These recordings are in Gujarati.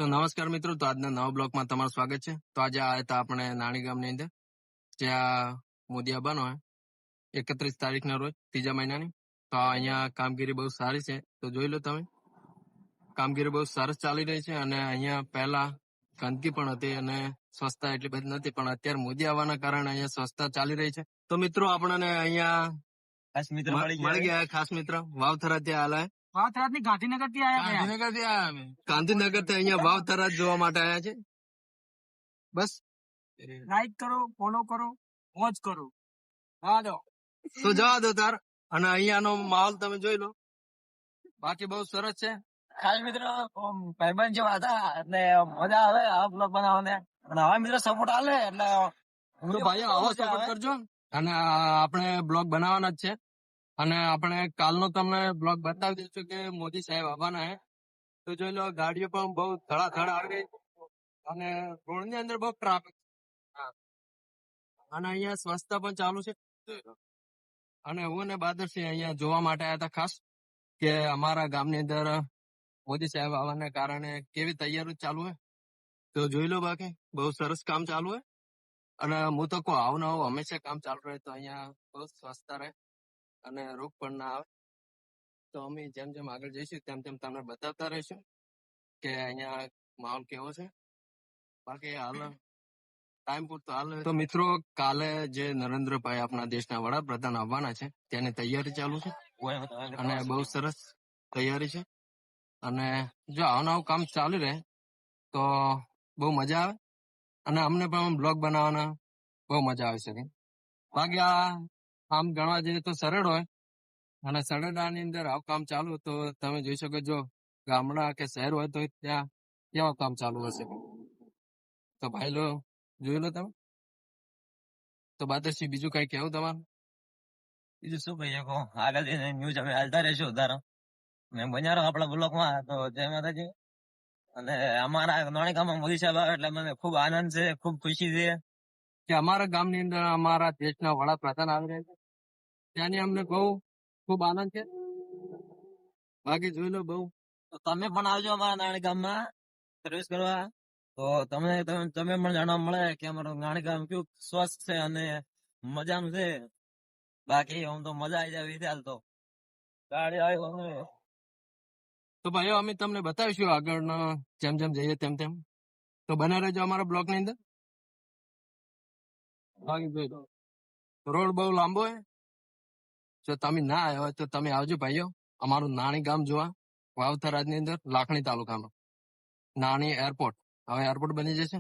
તો નમસ્કાર મિત્રો, તો આજના નવા બ્લોગમાં તમારું સ્વાગત છે. તો આજે આવ્યા હતા આપણે નાની ગામની અંદર, જ્યાં મોદિયા બનો 31 તારીખના રોજ, ત્રીજા મહિનાની. તો અહીંયા કામગીરી બહુ સારી છે, તો જોઈ લો તમે. કામગીરી બહુ સરસ ચાલી રહી છે અને અહીંયા પહેલા ગંદકી પણ હતી અને સ્વચ્છતા એટલી બધી નથી, પણ અત્યારે મોદી આવવાના કારણે અહીંયા સ્વચ્છતા ચાલી રહી છે. તો મિત્રો આપણને અહીંયા ખાસ મિત્ર મળી ગયા ખાસ મિત્ર વાવથરા ત્યાં આલા ગાંધીનગર થી આવ્યા ગાંધીનગર થી અહીંયા વાવથરા જોવા માટે આવ્યા છે. બસ લાઈક કરો, ફોલો કરો, મોજ કરો. હા જો તો જવા દો તાર. અને અહીંયાનો માહોલ તમે જોઈ લો, બાકી બહુ સરસ છે. ખાસ મિત્ર ભાઈબંધ જેવા હતા એટલે મજા આવે આ બ્લોગ બનાવવાને. અને હવે મિત્ર સપોર્ટ આલે એટલે ભાઈઓ આવો સપોર્ટ કરજો. અને આપણે બ્લોગ બનાવવાના જ છે અને આપણે કાલનો તમને બ્લોગ બતાવી દઈશું કે મોદી સાહેબ આવવાના હે. તો જોઈ લો, ગાડીઓ પણ બહુ ધડાધડ આવી રહી અને રોડની અંદર બહુ ટ્રાફિક. અને અહીંયા સ્વચ્છતા પણ ચાલુ છે. અને હું ને બાદરસિંહ અહીંયા જોવા માટે આવ્યા હતા ખાસ, કે અમારા ગામની અંદર મોદી સાહેબ આવવાના કારણે કેવી તૈયારી ચાલુ હોય. તો જોઈ લો, બાકી બહુ સરસ કામ ચાલુ હોય. અને હું તો કહું, આવું ને આવું હંમેશા કામ ચાલુ રહે તો અહીંયા બહુ સ્વચ્છતા રહે અને રોગ પણ ના આવે. તો અમે જેમ જેમ આગળ જઈશું તેમ તેમ તમને બતાવતા રહીશું કે અહીંયા માહોલ કેવો છે. બાકી હાલ ટાઈમ પૂરતો હાલ. તો મિત્રો, કાલે જે નરેન્દ્રભાઈ આપણા દેશના વડાપ્રધાન આવવાના છે તેની તૈયારી ચાલુ છે અને બહુ સરસ તૈયારી છે. અને જો આવું આવું કામ ચાલુ રહે તો બહુ મજા આવે અને અમને પણ બ્લોગ બનાવવાના બહુ મજા આવી શકે. બાકી આમ ગણવા જઈએ તો સરળ હોય, અને સરળતાની અંદર આવું કામ ચાલુ તો તમે જોઈ શકો. જો ગામડા કે શહેર હોય તો ત્યાં કેવા કામ ચાલુ હશે. તો ભાઈ લો, જોઈ લો તમે. તો બાદરસિંહ, બીજું કઈ કેવું તમારું? બીજું શું કહીએ કહો, આગળ ન્યૂઝ અમે હાલતા રહેશું ઉધારો. મેં બન્યા રહો આપણા બ્લોગમાં. તો જય માતાજી. અને અમારા નાની ગામમાં મોદી સાહેબ આવે એટલે મને ખૂબ આનંદ છે, ખૂબ ખુશી છે કે અમારા ગામની અંદર અમારા દેશના વડાપ્રધાન આવી રહ્યા છે. ત્યાંની અમને બહુ ખૂબ આનંદ છે. બાકી જોઈ લો બહુ. તો તમે પણ આવજો અમારા નાની ગામમાં સર્વિસ કરવા. તો તમે પણ જાણવા મળે કે અમારું નાની ગામ કેવું સ્વસ્થ છે અને મજાનું છે. બાકી આમ તો મજા આવી જાય વિચાર તો ગાડી આવી. તો ભાઈઓ, અમે તમને બતાવીશું આગળ જેમ જેમ જઈએ તેમ તેમ. તો બને રહેજો અમારા બ્લોક ની અંદર. બાકી જોઈ લો, રોડ બહુ લાંબો હોય. જો તમે ના આવ્યા હોય તો તમે આવજો ભાઈઓ, અમારું નાની ગામ જોવા. વાવથરાની અંદર, લાખણી તાલુકામાં નાની એરપોર્ટ. હવે એરપોર્ટ બની જશે.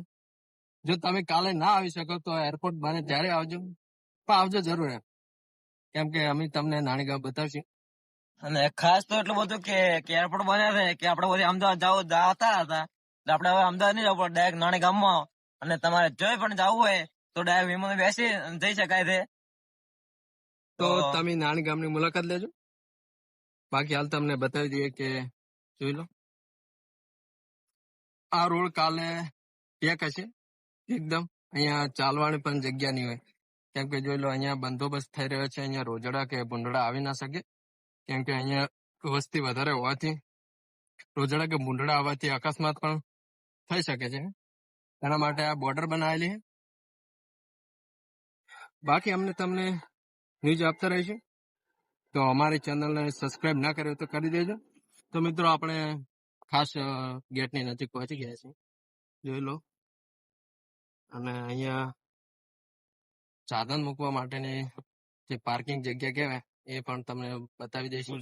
જો તમે કાલે ના આવી શકો તો એરપોર્ટ બને ત્યારે આવજો, પણ આવજો જરૂર એમ, કેમ કે અમે તમને નાની ગામ બતાવશું. અને ખાસ તો એટલું બધું કે એરપોર્ટ બન્યા છે કે આપડે બધી અમદાવાદ જતા હતા એટલે આપડે હવે અમદાવાદ નહીં જવું પડે, ડાયરેક્ટ નાની ગામમાં. અને તમારે જોઈ પણ જવું હોય તો ડાયરેક્ટ વિમાન બેસી જઈ શકાય છે. તો તમે નાની ગામની મુલાકાત લેજો. બાકી હાલ તમને બતાવી દઈએ કે જોઈ લો, આ રોડ કાલે પેક હશે એકદમ. અહીંયા ચાલવાની પણ જગ્યા નહીં હોય, કેમ કે જોઈ લો અહીંયા બંદોબસ્ત થઈ રહ્યો છે. અહીંયા રોજડા કે ભૂંડડા આવી ના શકે, કેમ કે અહીંયા વસ્તી વધારે હોવાથી રોજડા કે ભૂંડડા આવવાથી અકસ્માત પણ થઈ શકે છે. એના માટે આ બોર્ડર બનાવેલી છે. બાકી અમને તમને ન્યૂઝ આપતા રહીશું. તો અમારી ચેનલને સબસ્ક્રાઇબ ના કર્યો તો કરી દેજો. તો મિત્રો, આપણે ખાસ ગેટની નજીક પહોંચી ગયા છીએ, જોઈ લો. અને અહીંયા સાધન મૂકવા માટેની જે પાર્કિંગ જગ્યા કહેવાય એ પણ તમને બતાવી દઈશું.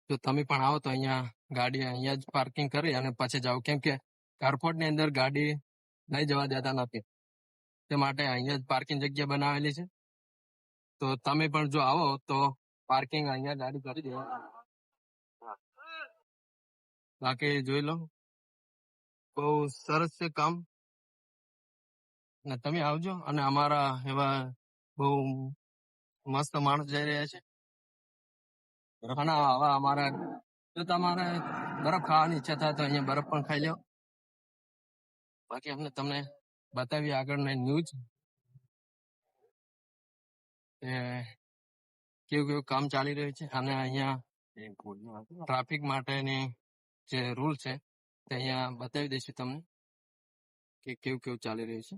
તો તમે પણ આવો તો અહીંયા ગાડી અહીંયા જ પાર્કિંગ કરી અને પછી જાઓ, કેમ કે એરપોર્ટની અંદર ગાડી નહીં જવા દેતા નથી. તે માટે અહીંયા જ પાર્કિંગ જગ્યા બનાવેલી છે. તો તમે પણ જો આવો તો પાર્કિંગ અહીંયા ગાડી કરી દેવા. બાકી જોઈ લો, બહુ સરસ છે કામ. ને તમે આવજો. અને અમારા એવા બહુ મસ્ત માણસ જઈ રહ્યા છે. અને હવે અમારા જો તમારે બરફ ખાવાની ઈચ્છા થાય તો અહીંયા બરફ પણ ખાઈ લો. બાકી અમને તમને બતાવીએ આગળના ન્યૂઝ કેવું કેવું કામ ચાલી રહ્યું છે. અને અહીંયા ટ્રાફિક માટેની જે રૂલ છે તે અહીંયા બતાવી દઈશું તમને કે કેવું કેવું ચાલી રહ્યું છે.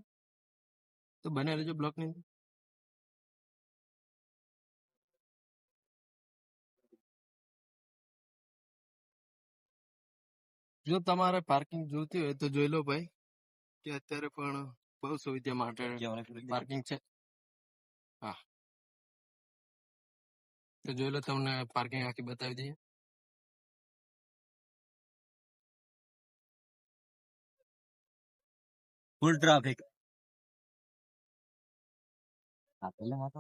તો બને રહેજો બ્લોકની અંદર. જો તમારે પાર્કિંગ જોઈતી હોય તો જોઈ લો ભાઈ, કે અત્યારે પણ બહુ સુવિધા માટે પાર્કિંગ છે. હા, તો જોઈ લો, તમને પાર્કિંગ આખી બતાવી દઈએ. Full traffic. હા, પેલા તો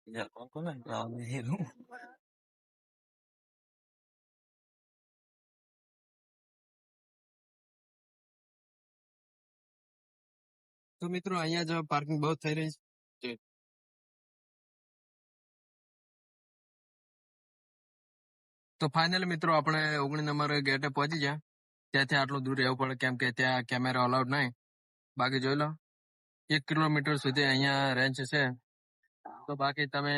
યાર કોણ તો મિત્રો અહીંયા જ પાર્કિંગ બહુ થઈ રહી છે. તો ફાઇનલી મિત્રો આપણે 19 નંબર ગેટે પહોંચી ગયા. ત્યાંથી આટલું દૂર રહેવું પડે કેમ કે ત્યાં કેમેરા અલાઉડ નહીં. બાકી જોઈ લો 1 કિલોમીટર સુધી અહીંયા રેન્જ છે. તો બાકી તમે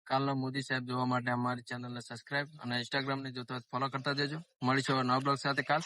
કાલનો મોદી સાહેબ જોવા માટે અમારી ચેનલને સબસ્ક્રાઇબ અને ઇન્સ્ટાગ્રામને જોતો ફોલો કરતા જજો. મળીશું નવા બ્લોગ સાથે કાલ.